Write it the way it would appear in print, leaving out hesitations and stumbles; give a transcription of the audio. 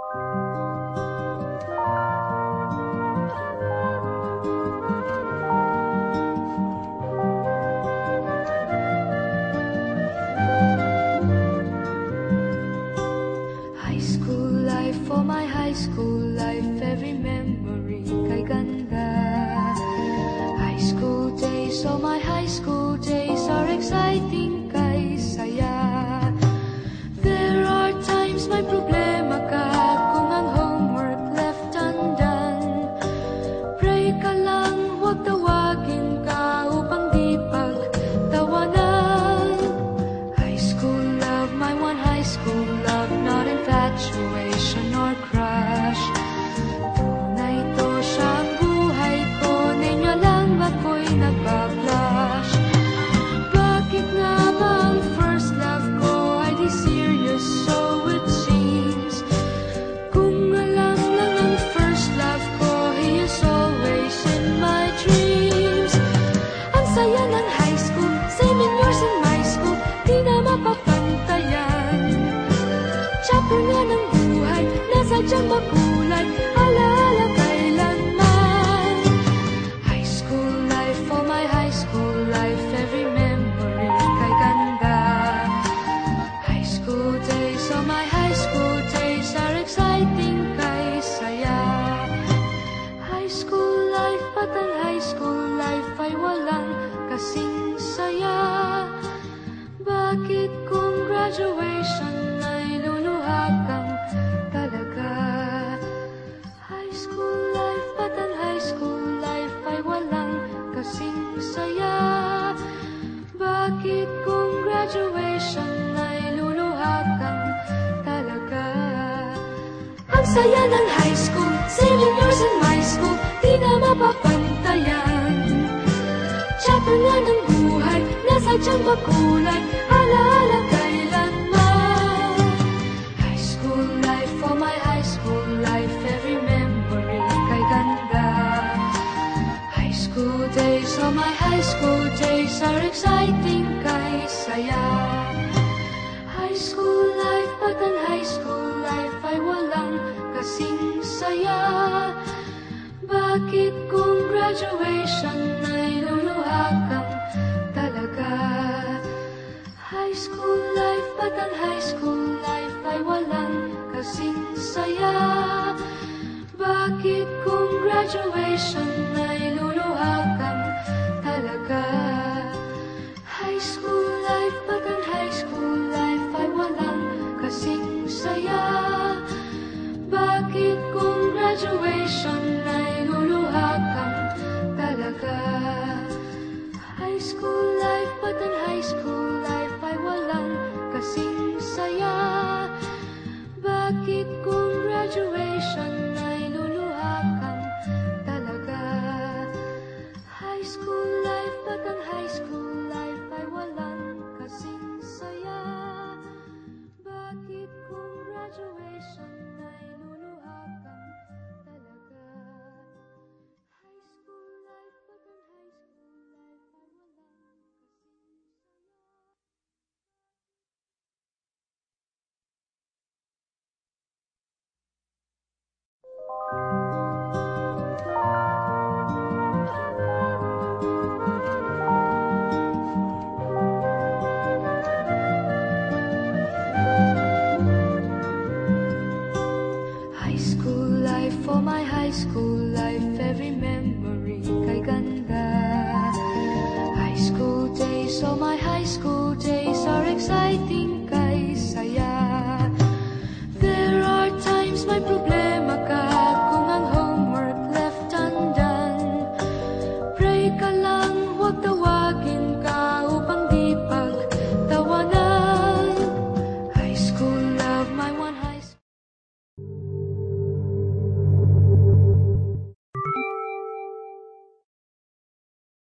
High school life, for my high school life, every memory kay ganda. High school days, oh my high school days are exciting kay saya. There are times may problema ka kung ang homework left undone. Pray ka lang, huwag tawagin ka upang di pagtawanan. High school love, my one high school love, not infatuation or crush. Tunay to siyang buhay ko, ninyo lang ako'y nagbablush. Bakit nga ba ang first love ko ay di serious, so it seems? Kung alam lang ang first love ko, he is always in my dreams. Ang saya ng high school, 7 years in my school, di na mapapantayan. Chapter nga ng buhay, nasadyang makulay, alaala kailanman. High school life, oh my high school life, every memory kay ganda. High school days, oh my high school days are exciting kay saya. High school life, at ang high school life ay walang kasing saya. Bakit kung graduation ay luluha kang talaga? High school life, at ang high school life ay walang kasing saya. Bakit kung graduation ay luluha kang talaga? Ang saya ng high school, 7 years in my school, di na mapapantayan. Chapter nga ng buhay, nasadyang makulay, alaala kailanman. High school life, oh my high school life, every memory kay ganda. High school days, oh my high school days are exciting kay saya. High school life, at ang high school life ay walang kasing saya. Bakit kung graduation ay luluha kang talaga? High school life, at ang high school life ay walang kasing saya. Bakit kung graduation ay